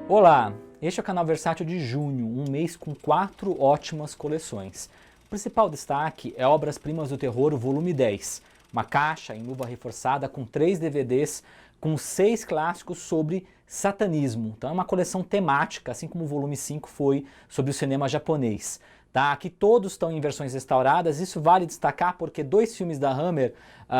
Olá, este é o canal Versátil de junho, um mês com 4 ótimas coleções. O principal destaque é Obras-Primas do Terror, volume 10, uma caixa em luva reforçada com 3 DVDs com 6 clássicos sobre satanismo. Então é uma coleção temática, assim como o volume 5 foi sobre o cinema japonês. Tá? Aqui todos estão em versões restauradas, isso vale destacar porque 2 filmes da Hammer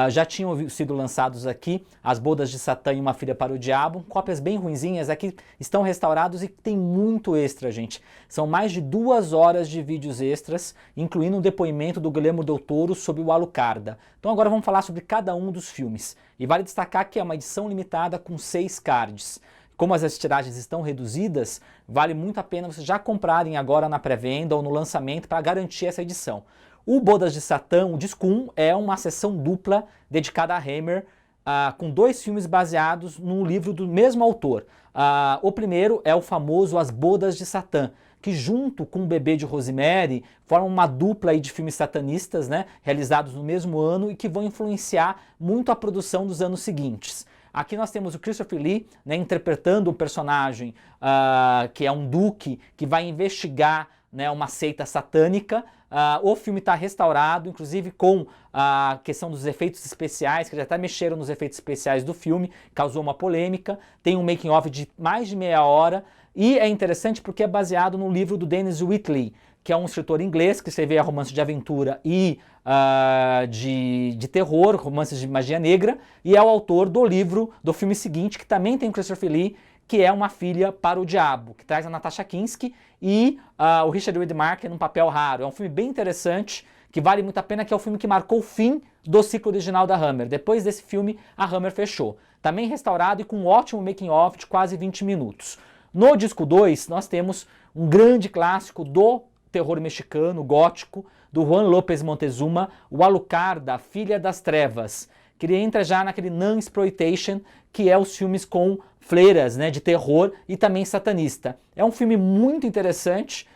já tinham sido lançados aqui, As Bodas de Satã e Uma Filha para o Diabo, cópias bem ruinzinhas, aqui estão restaurados e tem muito extra, gente. São mais de 2 horas de vídeos extras, incluindo um depoimento do Guillermo del Toro sobre o Alucarda. Então agora vamos falar sobre cada um dos filmes. E vale destacar que é uma edição limitada com 6 cards. Como as tiragens estão reduzidas, vale muito a pena vocês já comprarem agora na pré-venda ou no lançamento para garantir essa edição. O Bodas de Satã, o disco 1, é uma sessão dupla dedicada a Hammer, com 2 filmes baseados no livro do mesmo autor. O primeiro é o famoso As Bodas de Satã, que junto com o Bebê de Rosemary formam uma dupla aí de filmes satanistas, né, realizados no mesmo ano e que vão influenciar muito a produção dos anos seguintes. Aqui nós temos o Christopher Lee, né, interpretando um personagem que é um duque que vai investigar, né, uma seita satânica. O filme está restaurado, inclusive com a questão dos efeitos especiais, que já até mexeram nos efeitos especiais do filme, causou uma polêmica. Tem um making-of de mais de meia hora e é interessante porque é baseado no livro do Dennis Whitley, que é um escritor inglês que escreveu romance de aventura e de terror, romances de magia negra, e é o autor do livro do filme seguinte, que também tem o Christopher Lee, que é Uma Filha para o Diabo, que traz a Natasha Kinski e o Richard Widmark num papel raro. É um filme bem interessante, que vale muito a pena, que é o filme que marcou o fim do ciclo original da Hammer. Depois desse filme, a Hammer fechou. Também restaurado e com um ótimo making-of de quase 20 minutos. No disco 2, nós temos um grande clássico do terror mexicano, gótico, do Juan López Montezuma, o Alucarda, Filha das Trevas, que ele entra já naquele non-exploitation, que é os filmes com fleiras, né, de terror e também satanista. É um filme muito interessante,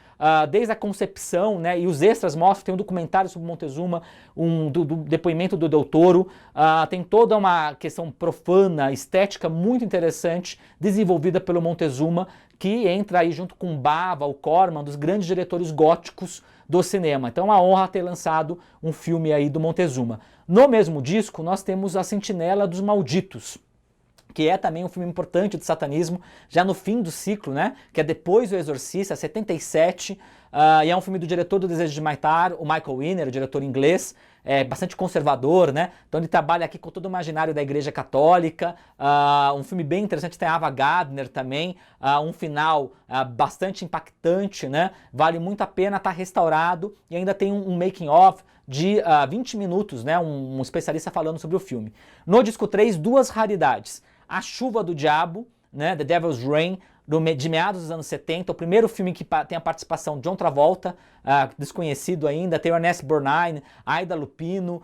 desde a concepção, né, e os extras mostram, tem um documentário sobre Montezuma, do depoimento do Del Toro, tem toda uma questão profana, estética muito interessante, desenvolvida pelo Montezuma, que entra aí junto com Bava, o Corman, dos grandes diretores góticos do cinema. Então é uma honra ter lançado um filme aí do Montezuma. No mesmo disco nós temos A Sentinela dos Malditos, que é também um filme importante de satanismo, já no fim do ciclo, né? Que é depois do Exorcista, 77, e é um filme do diretor do Desejo de Matar, o Michael Winner, o diretor inglês, bastante conservador, né? Então ele trabalha aqui com todo o imaginário da Igreja Católica, um filme bem interessante, tem a Ava Gardner também, um final bastante impactante, né? Vale muito a pena, tá restaurado e ainda tem um making-of de 20 minutos, né? Um especialista falando sobre o filme. No disco 3, 2 raridades. A Chuva do Diabo, né, The Devil's Rain, de meados dos anos 70, o primeiro filme que tem a participação de John Travolta, desconhecido ainda, tem Ernest Borgnine, Aida Lupino,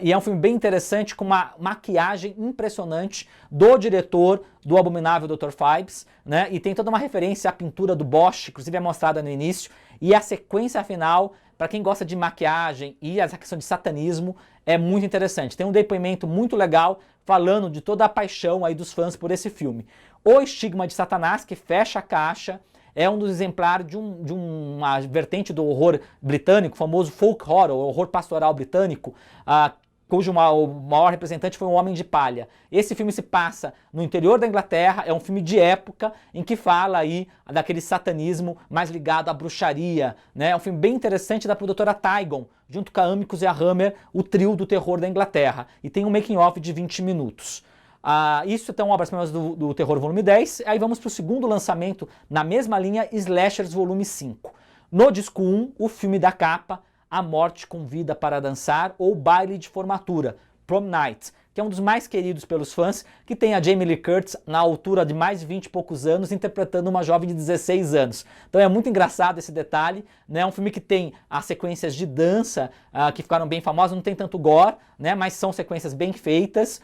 e é um filme bem interessante, com uma maquiagem impressionante do diretor do Abominável Dr. Phibes, né, e tem toda uma referência à pintura do Bosch, inclusive é mostrada no início, e a sequência final, para quem gosta de maquiagem e essa questão de satanismo, é muito interessante. Tem um depoimento muito legal falando de toda a paixão aí dos fãs por esse filme. O Estigma de Satanás, que fecha a caixa, é um dos exemplares de uma vertente do horror britânico, o famoso folk horror, o horror pastoral britânico, cujo o maior representante foi um Homem de Palha. Esse filme se passa no interior da Inglaterra, é um filme de época em que fala aí daquele satanismo mais ligado à bruxaria, né? É um filme bem interessante da produtora Tygon, junto com a Amicus e a Hammer, o trio do terror da Inglaterra. E tem um making-of de 20 minutos. Isso então, Obras-Primas do Terror volume 10. Aí vamos para o segundo lançamento, na mesma linha, Slashers volume 5. No disco 1, o filme da capa, A Morte Convida para Dançar, ou Baile de Formatura, Prom Night, que é um dos mais queridos pelos fãs, que tem a Jamie Lee Curtis na altura de mais de 20 e poucos anos, interpretando uma jovem de 16 anos. Então é muito engraçado esse detalhe, né? É um filme que tem as sequências de dança, que ficaram bem famosas, não tem tanto gore, né? Mas são sequências bem feitas,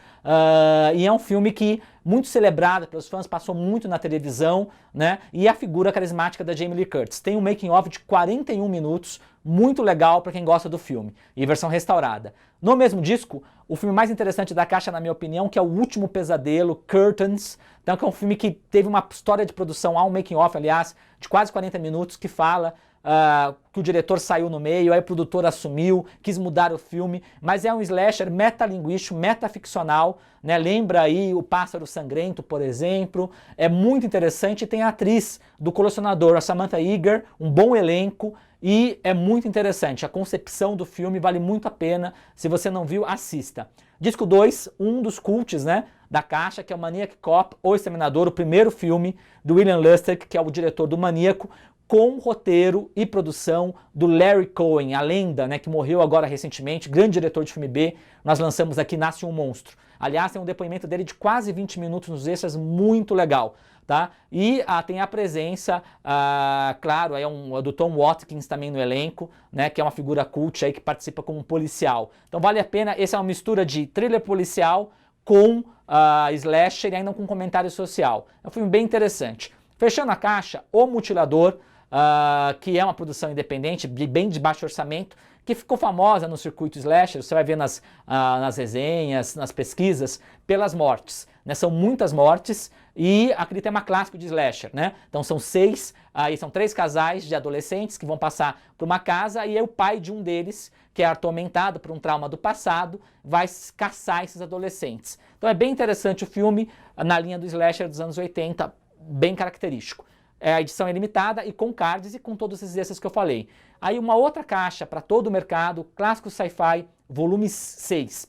e é um filme que muito celebrado pelos fãs, passou muito na televisão, né? E a figura carismática da Jamie Lee Curtis. Tem um making-of de 41 minutos, muito legal para quem gosta do filme, e versão restaurada. No mesmo disco, o filme mais interessante da caixa, na minha opinião, que é O Último Pesadelo, Curtains, então, que é um filme que teve uma história de produção, há um making-of, aliás, de quase 40 minutos, que fala que o diretor saiu no meio, aí o produtor assumiu, quis mudar o filme, mas é um slasher metalinguístico, metaficcional, né? Lembra aí O Pássaro Sangrento, por exemplo, é muito interessante, e tem a atriz do Colecionador, a Samantha Eggar, um bom elenco, e é muito interessante, a concepção do filme vale muito a pena, se você não viu, assista. Disco 2, um dos cults, né, da caixa, que é o Maniac Cop, O Exterminador, o primeiro filme do William Lustig, que é o diretor do Maníaco, com roteiro e produção do Larry Cohen, a lenda, né, que morreu agora recentemente, grande diretor de filme B. Nós lançamos aqui Nasce um Monstro. Aliás, tem um depoimento dele de quase 20 minutos nos extras, muito legal, tá? E tem a presença, claro, é do Tom Watkins também no elenco, né, que é uma figura cult aí que participa como policial. Então vale a pena, essa é uma mistura de thriller policial com slasher e ainda com comentário social. É um filme bem interessante. Fechando a caixa, O Mutilador, que é uma produção independente, bem de baixo orçamento, que ficou famosa no circuito slasher, você vai ver nas resenhas, nas pesquisas, pelas mortes, né? São muitas mortes e aquele tema clássico de slasher, né? Então são são 3 casais de adolescentes que vão passar por uma casa e aí o pai de um deles, que é atormentado por um trauma do passado, vai caçar esses adolescentes. Então é bem interessante o filme, na linha do slasher dos anos 80, bem característico. A edição é limitada e com cards e com todos esses extras que eu falei. Aí uma outra caixa para todo o mercado, Clássico Sci-Fi, volume 6.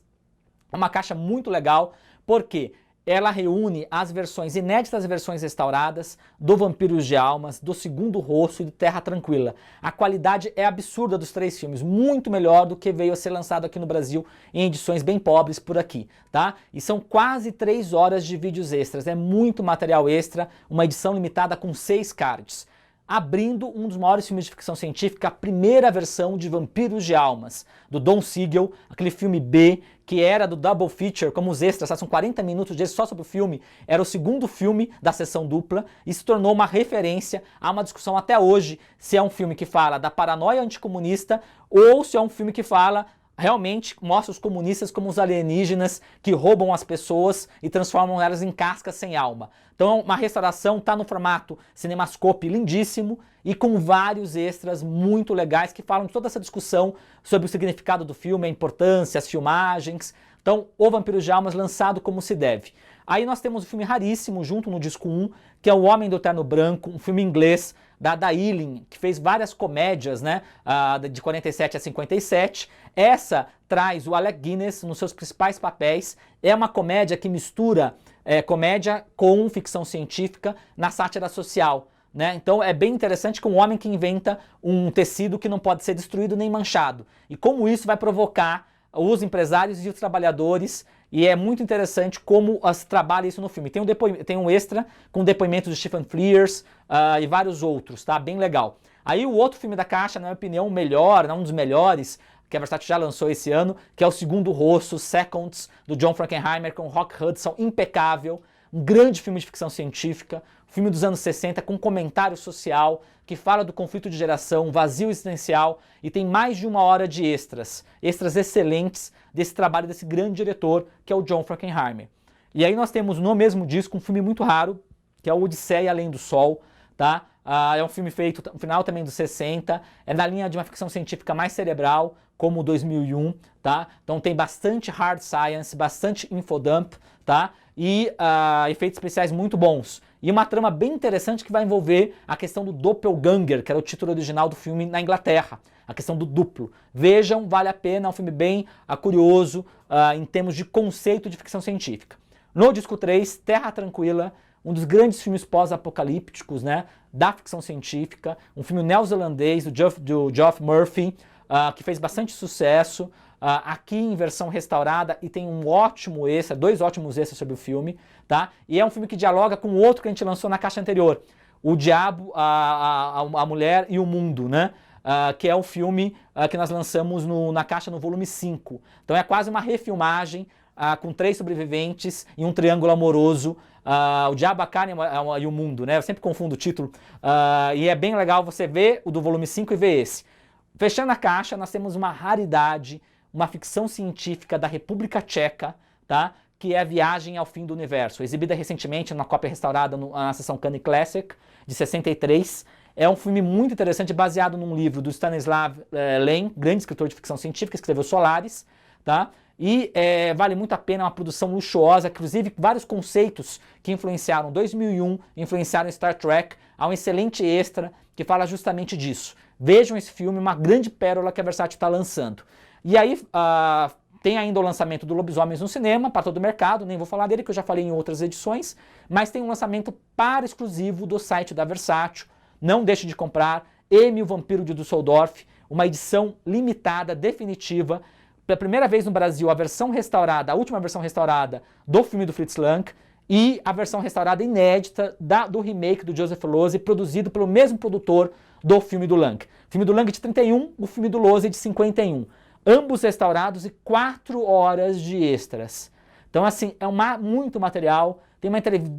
Uma caixa muito legal, porque ela reúne as versões, inéditas versões restauradas do Vampiros de Almas, do Segundo Rosto e do Terra Tranquila. A qualidade é absurda dos 3 filmes, muito melhor do que veio a ser lançado aqui no Brasil em edições bem pobres por aqui, tá? E são quase 3 horas de vídeos extras, é muito material extra, uma edição limitada com 6 cards. Abrindo um dos maiores filmes de ficção científica, a primeira versão de Vampiros de Almas, do Don Siegel, aquele filme B, que era do Double Feature, como os extras, são 40 minutos de só sobre o filme, era o segundo filme da sessão dupla, e se tornou uma referência a uma discussão até hoje, se é um filme que fala da paranoia anticomunista, ou se é um filme que fala, realmente mostra os comunistas como os alienígenas que roubam as pessoas e transformam elas em cascas sem alma. Então uma restauração, está no formato CinemaScope lindíssimo e com vários extras muito legais que falam de toda essa discussão sobre o significado do filme, a importância, as filmagens. Então, O Vampiros de Almas lançado como se deve. Aí nós temos um filme raríssimo junto no disco 1, que é O Homem do Terno Branco, um filme inglês da Ealing, que fez várias comédias, né, de 47 a 57. Essa traz o Alec Guinness nos seus principais papéis. É uma comédia que mistura comédia com ficção científica na sátira social, né? Então é bem interessante com um homem que inventa um tecido que não pode ser destruído nem manchado. E como isso vai provocar os empresários e os trabalhadores, e é muito interessante como se trabalha isso no filme. Tem um extra com depoimentos de Stephen Frears e vários outros, tá? Bem legal. Aí o outro filme da caixa, na minha opinião, o melhor, um dos melhores, que a Versátil já lançou esse ano, que é O Segundo Rosto, Seconds, do John Frankenheimer, com Rock Hudson, impecável, um grande filme de ficção científica, filme dos anos 60 com comentário social, que fala do conflito de geração, vazio existencial, e tem mais de 1 hora de extras excelentes desse trabalho desse grande diretor, que é o John Frankenheimer. E aí nós temos no mesmo disco um filme muito raro, que é o Odisseia Além do Sol, tá? É um filme feito no final também dos 60, é na linha de uma ficção científica mais cerebral, como o 2001, tá? Então tem bastante hard science, bastante infodump, tá? E efeitos especiais muito bons. E uma trama bem interessante que vai envolver a questão do doppelganger, que era o título original do filme na Inglaterra. A questão do duplo. Vejam, vale a pena, é um filme bem curioso em termos de conceito de ficção científica. No disco 3, Terra Tranquila, um dos grandes filmes pós-apocalípticos, né, da ficção científica, um filme neozelandês do Geoff Murphy, que fez bastante sucesso, aqui em versão restaurada, e tem um ótimo extra, 2 ótimos extras sobre o filme, tá? E é um filme que dialoga com outro que a gente lançou na caixa anterior, O Diabo, a Mulher e o Mundo, né? Que é um filme que nós lançamos na caixa no volume 5. Então é quase uma refilmagem com 3 sobreviventes e um triângulo amoroso, O Diabo, a Carne e o Mundo, né? Eu sempre confundo o título, e é bem legal você ver o do volume 5 e ver esse. Fechando a caixa, nós temos uma raridade, uma ficção científica da República Tcheca, tá? Que é a Viagem ao Fim do Universo, exibida recentemente numa cópia restaurada na seção Cannes Classic, de 63. É um filme muito interessante, baseado num livro do Stanislav Lem, grande escritor de ficção científica, que escreveu Solaris, tá? E vale muito a pena, é uma produção luxuosa, inclusive vários conceitos que influenciaram 2001, influenciaram Star Trek. Há um excelente extra que fala justamente disso. Vejam esse filme, uma grande pérola que a Versátil está lançando. E aí tem ainda o lançamento do Lobisomens no cinema, para todo o mercado, nem vou falar dele, que eu já falei em outras edições, mas tem um lançamento para exclusivo do site da Versátil. Não deixe de comprar M, o Vampiro de Düsseldorf, uma edição limitada, definitiva. Pela primeira vez no Brasil, a versão restaurada, a última versão restaurada do filme do Fritz Lang e a versão restaurada inédita do remake do Joseph Losey, produzido pelo mesmo produtor do filme do Lang. O filme do Lang de 31, o filme do Losey de 51. Ambos restaurados e 4 horas de extras. Então, assim, é muito material. Tem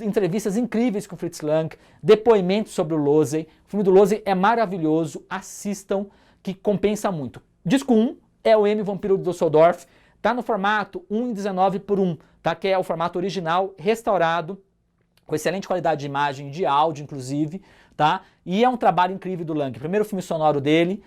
entrevistas incríveis com o Fritz Lang, depoimentos sobre o Losey. O filme do Losey é maravilhoso, assistam, que compensa muito. Disco 1 é o M, Vampiro de Düsseldorf, tá no formato 1:19:1, tá? Que é o formato original, restaurado, com excelente qualidade de imagem, de áudio, inclusive, tá? E é um trabalho incrível do Lang. Primeiro filme sonoro dele,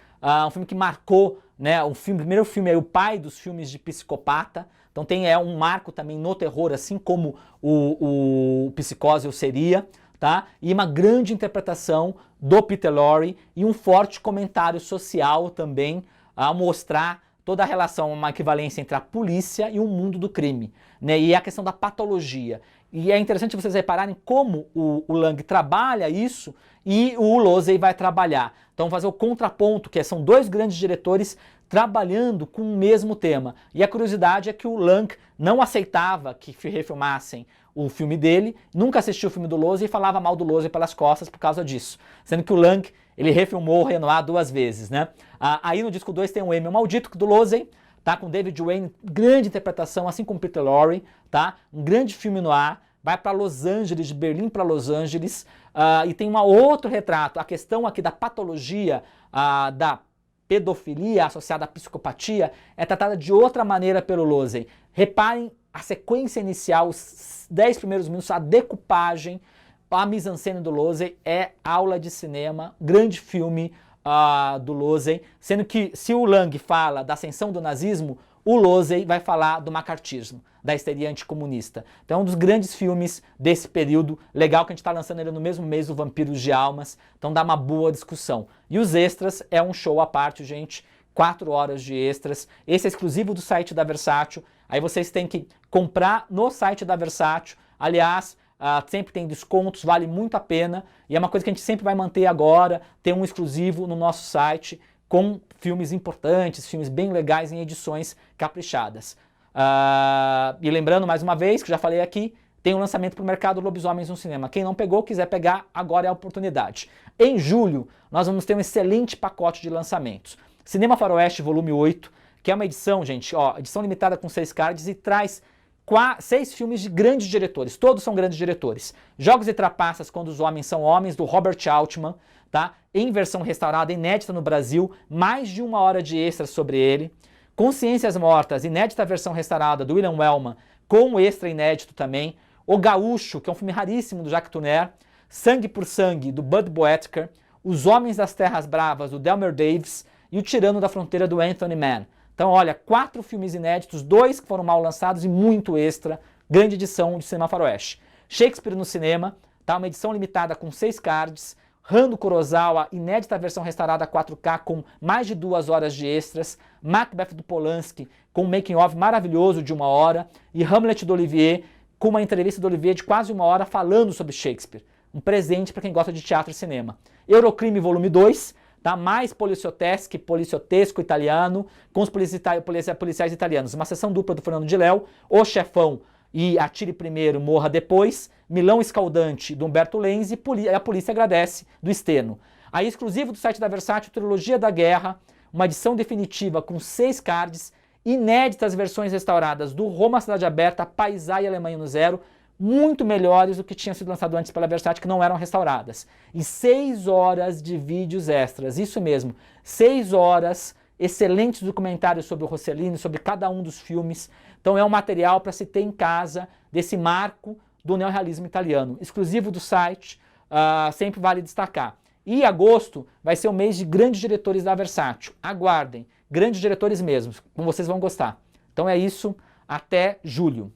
um filme que marcou, né? O primeiro filme é o pai dos filmes de psicopata. Então é um marco também no terror, assim como o Psicose eu seria, tá? E uma grande interpretação do Peter Lorre e um forte comentário social também, a mostrar toda a relação, uma equivalência entre a polícia e o mundo do crime, né? E a questão da patologia. E é interessante vocês repararem como o Lang trabalha isso e o Losey vai trabalhar. Então fazer o contraponto, que são dois grandes diretores trabalhando com o mesmo tema. E a curiosidade é que o Lang não aceitava que refilmassem o filme dele, nunca assistiu o filme do Losey e falava mal do Losey pelas costas por causa disso. Sendo que o Lang, ele refilmou o Renoir 2 vezes, né? Aí no disco 2 tem o M, o Maldito, do Losey, tá? Com David Wayne, grande interpretação, assim como Peter Lorre, tá? Um grande filme no ar, vai para Los Angeles, de Berlim para Los Angeles, e tem um outro retrato, a questão aqui da patologia, da pedofilia associada à psicopatia, é tratada de outra maneira pelo Losey. Reparem a sequência inicial, os 10 primeiros minutos, a decupagem, a mise-en-scène do Losey é aula de cinema, grande filme do Losey, sendo que se o Lang fala da ascensão do nazismo, o Losey vai falar do macartismo, da histeria anticomunista. Então é um dos grandes filmes desse período, legal que a gente está lançando ele no mesmo mês do Vampiros de Almas, então dá uma boa discussão. E os extras é um show à parte, gente, 4 horas de extras, esse é exclusivo do site da Versátil, aí vocês têm que comprar no site da Versátil, aliás, sempre tem descontos, vale muito a pena, e é uma coisa que a gente sempre vai manter agora, ter um exclusivo no nosso site, com filmes importantes, filmes bem legais em edições caprichadas. E lembrando mais uma vez, que já falei aqui, tem um lançamento para o mercado Lobisomens no cinema. Quem não pegou, quiser pegar, agora é a oportunidade. Em julho, nós vamos ter um excelente pacote de lançamentos. Cinema Faroeste, volume 8, que é uma edição, gente, edição limitada com 6 cards e traz 6 filmes de grandes diretores, todos são grandes diretores. Jogos e Trapaças, Quando os Homens São Homens, do Robert Altman, tá? Em versão restaurada, inédita no Brasil, mais de 1 hora de extras sobre ele. Consciências Mortas, inédita versão restaurada do William Wellman, com extra inédito também. O Gaúcho, que é um filme raríssimo do Jacques Tourneur. Sangue por Sangue, do Bud Boetker. Os Homens das Terras Bravas, do Delmer Daves. E O Tirano da Fronteira, do Anthony Mann. Então, olha, 4 filmes inéditos, 2 que foram mal lançados e muito extra. Grande edição de Cinema Faroeste. Shakespeare no cinema, tá? Uma edição limitada com 6 cards. Rando Kurosawa, inédita versão restaurada 4K com mais de 2 horas de extras. Macbeth do Polanski, com um making-of maravilhoso de 1 hora. E Hamlet do Olivier, com uma entrevista do Olivier de quase 1 hora falando sobre Shakespeare. Um presente para quem gosta de teatro e cinema. Eurocrime volume 2, tá? Mais policiotesco italiano, com os policiais italianos. Uma sessão dupla do Fernando de Léo, O Chefão e Atire Primeiro, Morra Depois, Milão Escaldante, do Humberto Lenz e A Polícia Agradece, do Steno. Aí, exclusivo do site da Versátil, Trilogia da Guerra, uma edição definitiva com 6 cards, inéditas versões restauradas do Roma Cidade Aberta, Paisai e Alemanha no Zero, muito melhores do que tinha sido lançado antes pela Versátil, que não eram restauradas. E 6 horas de vídeos extras, isso mesmo, 6 horas, excelentes documentários sobre o Rossellini, sobre cada um dos filmes. Então é um material para se ter em casa desse marco do neorrealismo italiano, exclusivo do site, sempre vale destacar. E agosto vai ser o mês de grandes diretores da Versátil. Aguardem, grandes diretores mesmo, como vocês vão gostar. Então é isso, até julho.